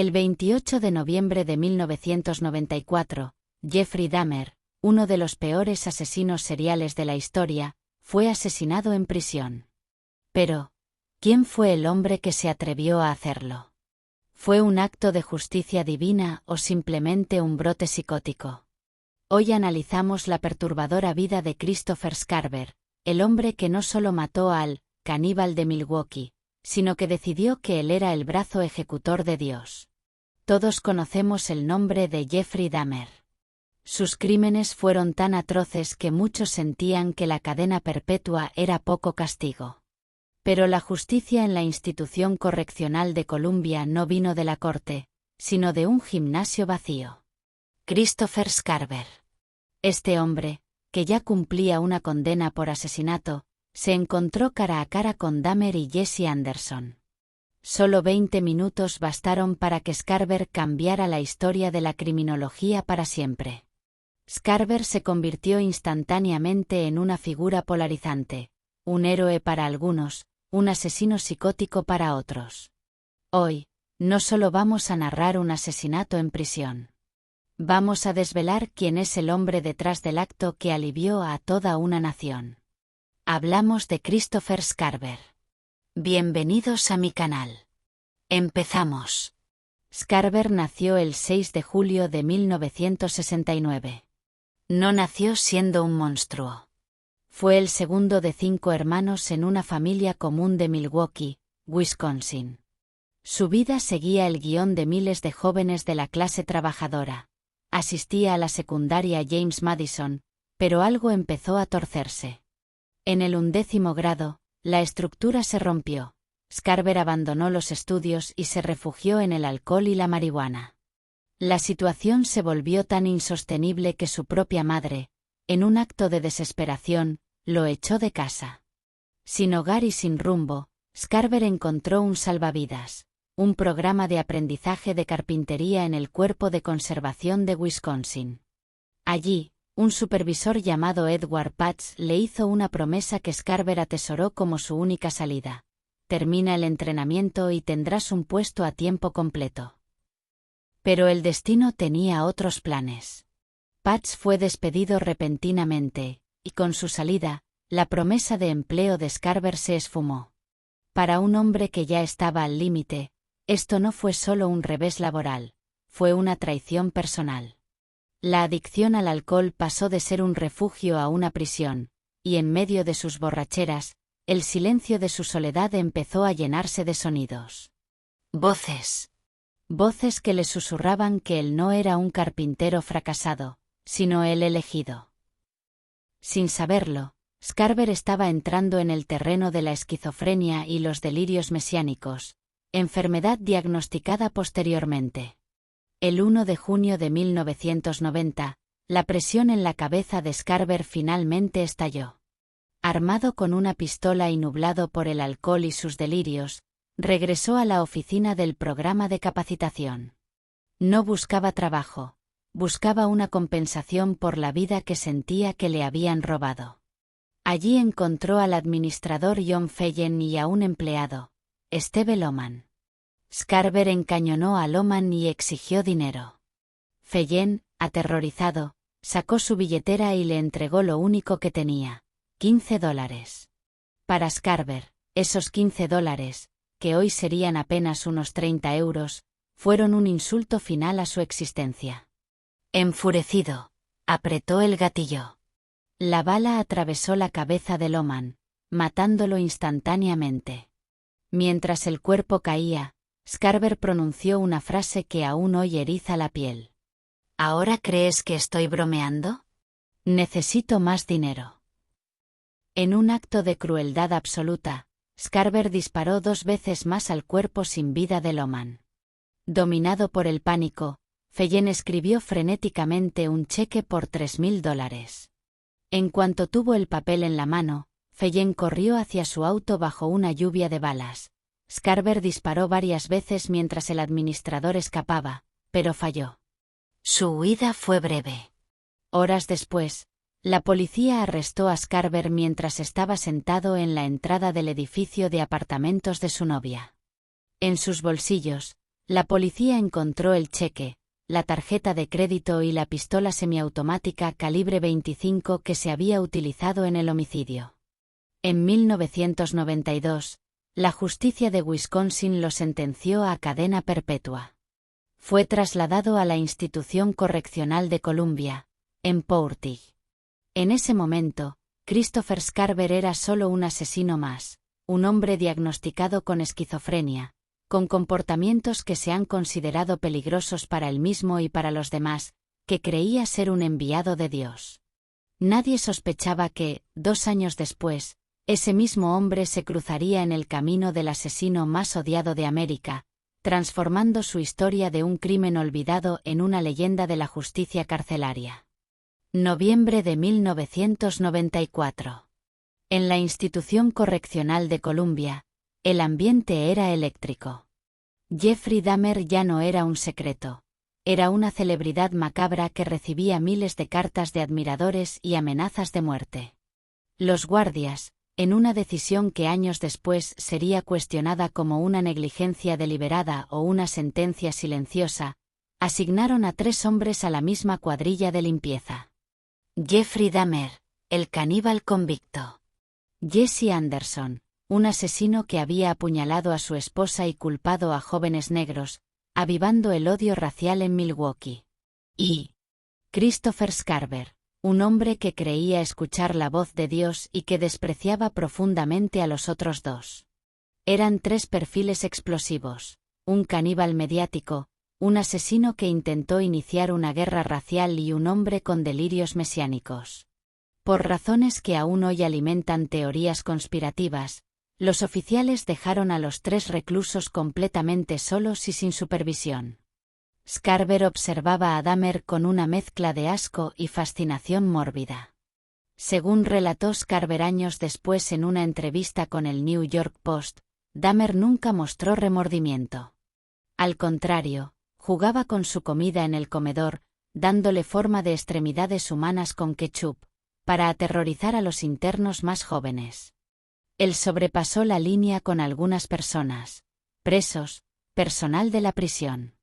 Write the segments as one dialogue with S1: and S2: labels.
S1: El 28 de noviembre de 1994, Jeffrey Dahmer, uno de los peores asesinos seriales de la historia, fue asesinado en prisión. Pero, ¿quién fue el hombre que se atrevió a hacerlo? ¿Fue un acto de justicia divina o simplemente un brote psicótico? Hoy analizamos la perturbadora vida de Christopher Scarver, el hombre que no solo mató al caníbal de Milwaukee, sino que decidió que él era el brazo ejecutor de Dios. Todos conocemos el nombre de Jeffrey Dahmer. Sus crímenes fueron tan atroces que muchos sentían que la cadena perpetua era poco castigo. Pero la justicia en la institución correccional de Columbia no vino de la corte, sino de un gimnasio vacío. Christopher Scarver. Este hombre, que ya cumplía una condena por asesinato, se encontró cara a cara con Dahmer y Jesse Anderson. Solo 20 minutos bastaron para que Scarver cambiara la historia de la criminología para siempre. Scarver se convirtió instantáneamente en una figura polarizante, un héroe para algunos, un asesino psicótico para otros. Hoy, no solo vamos a narrar un asesinato en prisión. Vamos a desvelar quién es el hombre detrás del acto que alivió a toda una nación. Hablamos de Christopher Scarver. Bienvenidos a mi canal. Empezamos. Scarver nació el 6 de julio de 1969. No nació siendo un monstruo. Fue el segundo de 5 hermanos en una familia común de Milwaukee, Wisconsin. Su vida seguía el guión de miles de jóvenes de la clase trabajadora. Asistía a la secundaria James Madison, pero algo empezó a torcerse. En el 11º grado, la estructura se rompió. Scarver abandonó los estudios y se refugió en el alcohol y la marihuana. La situación se volvió tan insostenible que su propia madre, en un acto de desesperación, lo echó de casa. Sin hogar y sin rumbo, Scarver encontró un salvavidas, un programa de aprendizaje de carpintería en el Cuerpo de Conservación de Wisconsin. Allí, un supervisor llamado Edward Patz le hizo una promesa que Scarver atesoró como su única salida. Termina el entrenamiento y tendrás un puesto a tiempo completo. Pero el destino tenía otros planes. Patz fue despedido repentinamente, y con su salida, la promesa de empleo de Scarver se esfumó. Para un hombre que ya estaba al límite, esto no fue solo un revés laboral, fue una traición personal. La adicción al alcohol pasó de ser un refugio a una prisión, y en medio de sus borracheras, el silencio de su soledad empezó a llenarse de sonidos. Voces. Voces que le susurraban que él no era un carpintero fracasado, sino el elegido. Sin saberlo, Scarver estaba entrando en el terreno de la esquizofrenia y los delirios mesiánicos, enfermedad diagnosticada posteriormente. El 1 de junio de 1990, la presión en la cabeza de Scarver finalmente estalló. Armado con una pistola y nublado por el alcohol y sus delirios, regresó a la oficina del programa de capacitación. No buscaba trabajo, buscaba una compensación por la vida que sentía que le habían robado. Allí encontró al administrador John Fellen y a un empleado, Steve Loman. Scarver encañonó a Loman y exigió dinero. Fellen, aterrorizado, sacó su billetera y le entregó lo único que tenía, $15. Para Scarver, esos $15, que hoy serían apenas unos 30 euros, fueron un insulto final a su existencia. Enfurecido, apretó el gatillo. La bala atravesó la cabeza de Loman, matándolo instantáneamente. Mientras el cuerpo caía, Scarver pronunció una frase que aún hoy eriza la piel. ¿Ahora crees que estoy bromeando? Necesito más dinero. En un acto de crueldad absoluta, Scarver disparó 2 veces más al cuerpo sin vida de Loman. Dominado por el pánico, Fellen escribió frenéticamente un cheque por $3,000. En cuanto tuvo el papel en la mano, Fellen corrió hacia su auto bajo una lluvia de balas. Scarver disparó varias veces mientras el administrador escapaba, pero falló. Su huida fue breve. Horas después, la policía arrestó a Scarver mientras estaba sentado en la entrada del edificio de apartamentos de su novia. En sus bolsillos, La policía encontró el cheque, la tarjeta de crédito y la pistola semiautomática calibre 25 que se había utilizado en el homicidio. En 1992, la justicia de Wisconsin lo sentenció a cadena perpetua. Fue trasladado a la institución correccional de Columbia, en Portage. En ese momento, Christopher Scarver era solo un asesino más, un hombre diagnosticado con esquizofrenia, con comportamientos que se han considerado peligrosos para él mismo y para los demás, que creía ser un enviado de Dios. Nadie sospechaba que, 2 años después, ese mismo hombre se cruzaría en el camino del asesino más odiado de América, transformando su historia de un crimen olvidado en una leyenda de la justicia carcelaria. Noviembre de 1994. En la institución correccional de Columbia, el ambiente era eléctrico. Jeffrey Dahmer ya no era un secreto. Era una celebridad macabra que recibía miles de cartas de admiradores y amenazas de muerte. Los guardias, en una decisión que años después sería cuestionada como una negligencia deliberada o una sentencia silenciosa, asignaron a 3 hombres a la misma cuadrilla de limpieza. Jeffrey Dahmer, el caníbal convicto. Jesse Anderson, un asesino que había apuñalado a su esposa y culpado a jóvenes negros, avivando el odio racial en Milwaukee. Y Christopher Scarver, un hombre que creía escuchar la voz de Dios y que despreciaba profundamente a los otros 2. Eran 3 perfiles explosivos, un caníbal mediático, un asesino que intentó iniciar una guerra racial y un hombre con delirios mesiánicos. Por razones que aún hoy alimentan teorías conspirativas, los oficiales dejaron a los 3 reclusos completamente solos y sin supervisión. Scarver observaba a Dahmer con una mezcla de asco y fascinación mórbida. Según relató Scarver años después en una entrevista con el New York Post, Dahmer nunca mostró remordimiento. Al contrario, jugaba con su comida en el comedor, dándole forma de extremidades humanas con ketchup, para aterrorizar a los internos más jóvenes. Él sobrepasó la línea con algunas personas, presos, personal de la prisión.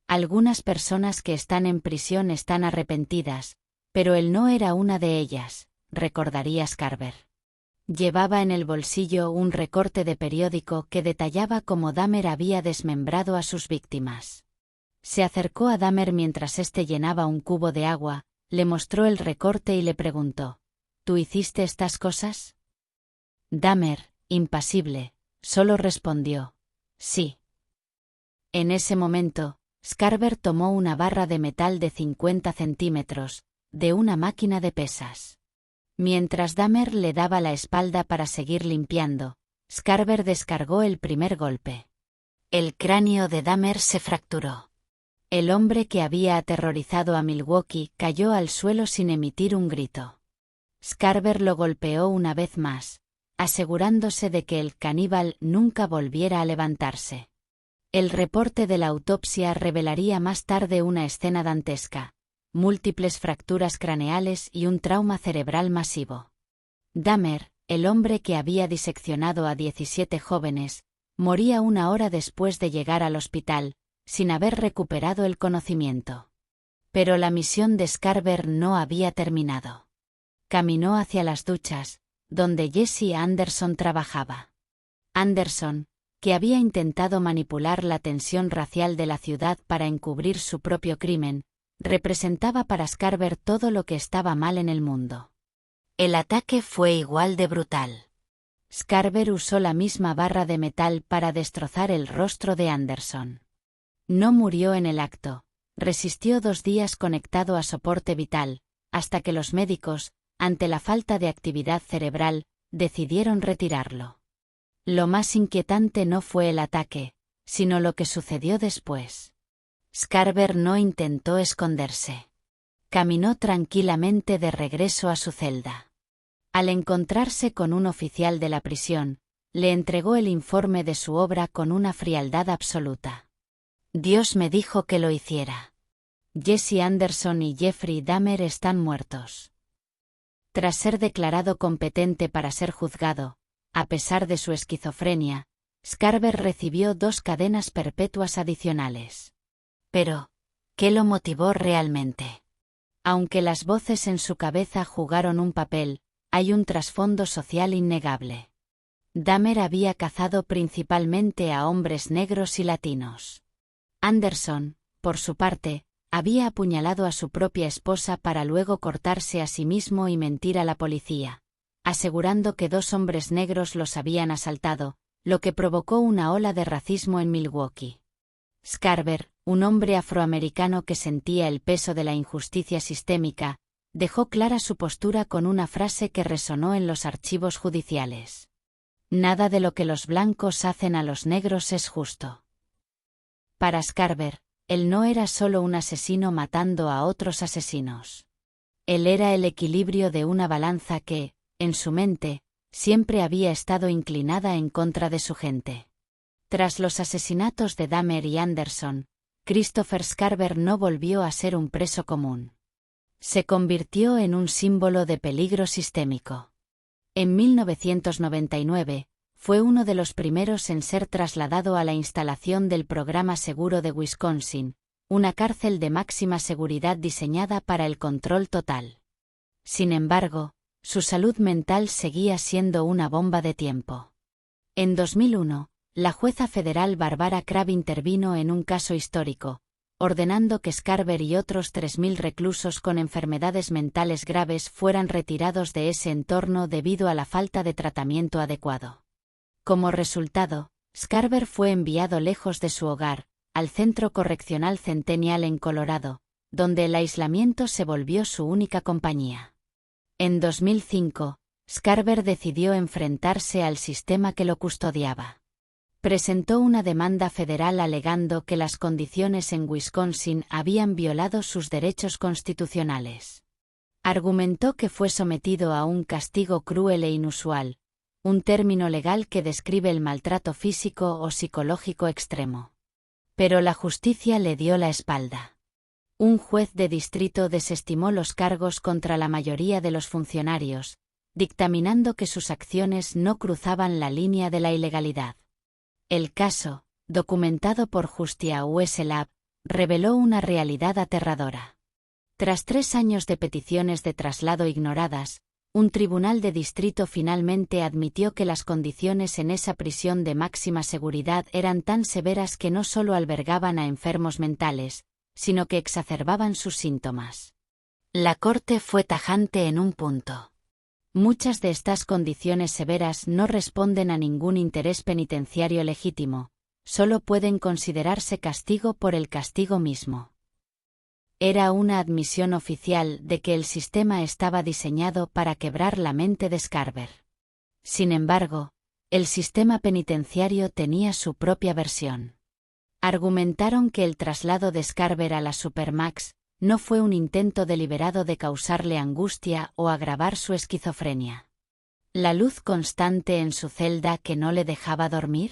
S1: Algunas personas que están en prisión están arrepentidas, pero él no era una de ellas, recordaría Scarver. Llevaba en el bolsillo un recorte de periódico que detallaba cómo Dahmer había desmembrado a sus víctimas. Se acercó a Dahmer mientras éste llenaba un cubo de agua, le mostró el recorte y le preguntó: ¿Tú hiciste estas cosas? Dahmer, impasible, solo respondió: sí. En ese momento, Scarver tomó una barra de metal de 50 centímetros, de una máquina de pesas. Mientras Dahmer le daba la espalda para seguir limpiando, Scarver descargó el primer golpe. El cráneo de Dahmer se fracturó. El hombre que había aterrorizado a Milwaukee cayó al suelo sin emitir un grito. Scarver lo golpeó una vez más, asegurándose de que el caníbal nunca volviera a levantarse. El reporte de la autopsia revelaría más tarde una escena dantesca: múltiples fracturas craneales y un trauma cerebral masivo. Dahmer, el hombre que había diseccionado a 17 jóvenes, moría 1 hora después de llegar al hospital, sin haber recuperado el conocimiento. Pero la misión de Scarver no había terminado. Caminó hacia las duchas, donde Jesse Anderson trabajaba. Anderson, que había intentado manipular la tensión racial de la ciudad para encubrir su propio crimen, representaba para Scarver todo lo que estaba mal en el mundo. El ataque fue igual de brutal. Scarver usó la misma barra de metal para destrozar el rostro de Anderson. No murió en el acto, resistió 2 días conectado a soporte vital, hasta que los médicos, ante la falta de actividad cerebral, decidieron retirarlo. Lo más inquietante no fue el ataque, sino lo que sucedió después. Scarver no intentó esconderse. Caminó tranquilamente de regreso a su celda. Al encontrarse con un oficial de la prisión, le entregó el informe de su obra con una frialdad absoluta. Dios me dijo que lo hiciera. Jesse Anderson y Jeffrey Dahmer están muertos. Tras ser declarado competente para ser juzgado, a pesar de su esquizofrenia, Scarver recibió 2 cadenas perpetuas adicionales. Pero, ¿qué lo motivó realmente? Aunque las voces en su cabeza jugaron un papel, hay un trasfondo social innegable. Dahmer había cazado principalmente a hombres negros y latinos. Anderson, por su parte, había apuñalado a su propia esposa para luego cortarse a sí mismo y mentir a la policía, asegurando que 2 hombres negros los habían asaltado, lo que provocó una ola de racismo en Milwaukee. Scarver, un hombre afroamericano que sentía el peso de la injusticia sistémica, dejó clara su postura con una frase que resonó en los archivos judiciales. Nada de lo que los blancos hacen a los negros es justo. Para Scarver, él no era solo un asesino matando a otros asesinos. Él era el equilibrio de una balanza que, en su mente, siempre había estado inclinada en contra de su gente. Tras los asesinatos de Dahmer y Anderson, Christopher Scarver no volvió a ser un preso común. Se convirtió en un símbolo de peligro sistémico. En 1999, fue uno de los primeros en ser trasladado a la instalación del Programa Seguro de Wisconsin, una cárcel de máxima seguridad diseñada para el control total. Sin embargo, su salud mental seguía siendo una bomba de tiempo. En 2001, la jueza federal Barbara Crabb intervino en un caso histórico, ordenando que Scarver y otros 3.000 reclusos con enfermedades mentales graves fueran retirados de ese entorno debido a la falta de tratamiento adecuado. Como resultado, Scarver fue enviado lejos de su hogar, al Centro Correccional Centennial en Colorado, donde el aislamiento se volvió su única compañía. En 2005, Scarver decidió enfrentarse al sistema que lo custodiaba. Presentó una demanda federal alegando que las condiciones en Wisconsin habían violado sus derechos constitucionales. Argumentó que fue sometido a un castigo cruel e inusual, un término legal que describe el maltrato físico o psicológico extremo. Pero la justicia le dio la espalda. Un juez de distrito desestimó los cargos contra la mayoría de los funcionarios, dictaminando que sus acciones no cruzaban la línea de la ilegalidad. El caso, documentado por Justia Wessel, reveló una realidad aterradora. Tras 3 años de peticiones de traslado ignoradas, un tribunal de distrito finalmente admitió que las condiciones en esa prisión de máxima seguridad eran tan severas que no solo albergaban a enfermos mentales, sino que exacerbaban sus síntomas. La corte fue tajante en un punto. Muchas de estas condiciones severas no responden a ningún interés penitenciario legítimo, solo pueden considerarse castigo por el castigo mismo. Era una admisión oficial de que el sistema estaba diseñado para quebrar la mente de Scarver. Sin embargo, el sistema penitenciario tenía su propia versión. Argumentaron que el traslado de Scarver a la Supermax no fue un intento deliberado de causarle angustia o agravar su esquizofrenia. ¿La luz constante en su celda que no le dejaba dormir?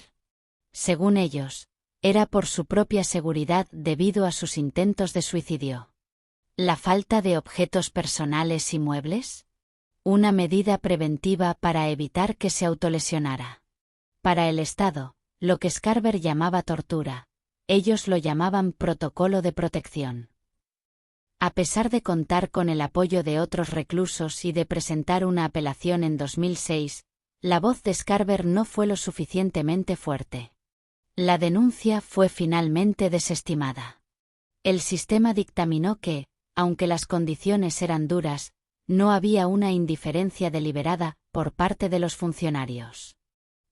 S1: Según ellos, era por su propia seguridad debido a sus intentos de suicidio. ¿La falta de objetos personales y muebles? Una medida preventiva para evitar que se autolesionara. Para el Estado, lo que Scarver llamaba tortura, ellos lo llamaban protocolo de protección. A pesar de contar con el apoyo de otros reclusos y de presentar una apelación en 2006, la voz de Scarver no fue lo suficientemente fuerte. La denuncia fue finalmente desestimada. El sistema dictaminó que, aunque las condiciones eran duras, no había una indiferencia deliberada por parte de los funcionarios.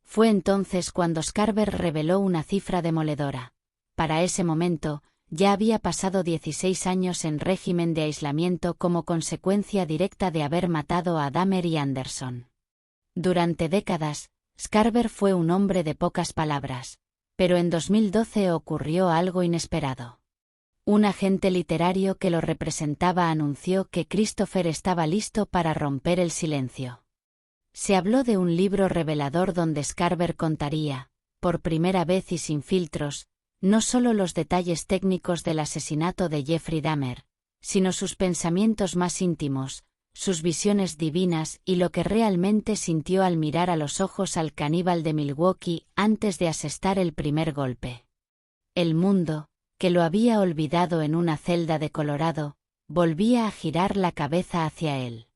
S1: Fue entonces cuando Scarver reveló una cifra demoledora. Para ese momento, ya había pasado 16 años en régimen de aislamiento como consecuencia directa de haber matado a Dahmer y Anderson. Durante décadas, Scarver fue un hombre de pocas palabras, pero en 2012 ocurrió algo inesperado. Un agente literario que lo representaba anunció que Christopher estaba listo para romper el silencio. Se habló de un libro revelador donde Scarver contaría, por primera vez y sin filtros, no solo los detalles técnicos del asesinato de Jeffrey Dahmer, sino sus pensamientos más íntimos, sus visiones divinas y lo que realmente sintió al mirar a los ojos al caníbal de Milwaukee antes de asestar el primer golpe. El mundo, que lo había olvidado en una celda de Colorado, volvía a girar la cabeza hacia él.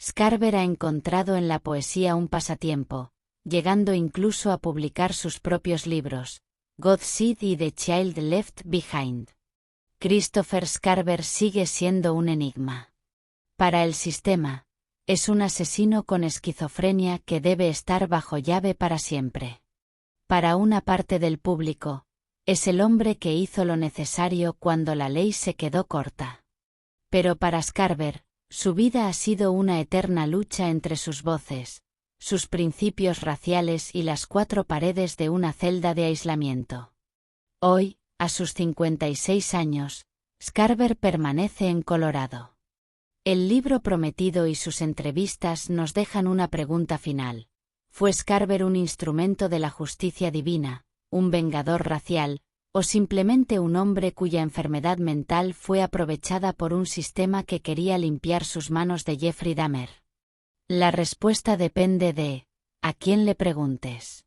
S1: Scarver ha encontrado en la poesía un pasatiempo, llegando incluso a publicar sus propios libros, God Seed y The Child Left Behind. Christopher Scarver sigue siendo un enigma. Para el sistema, es un asesino con esquizofrenia que debe estar bajo llave para siempre. Para una parte del público, es el hombre que hizo lo necesario cuando la ley se quedó corta. Pero para Scarver, su vida ha sido una eterna lucha entre sus voces, sus principios raciales y las cuatro paredes de una celda de aislamiento. Hoy, a sus 56 años, Scarver permanece en Colorado. El libro prometido y sus entrevistas nos dejan una pregunta final. ¿Fue Scarver un instrumento de la justicia divina, un vengador racial, o simplemente un hombre cuya enfermedad mental fue aprovechada por un sistema que quería limpiar sus manos de Jeffrey Dahmer? La respuesta depende de a quién le preguntes.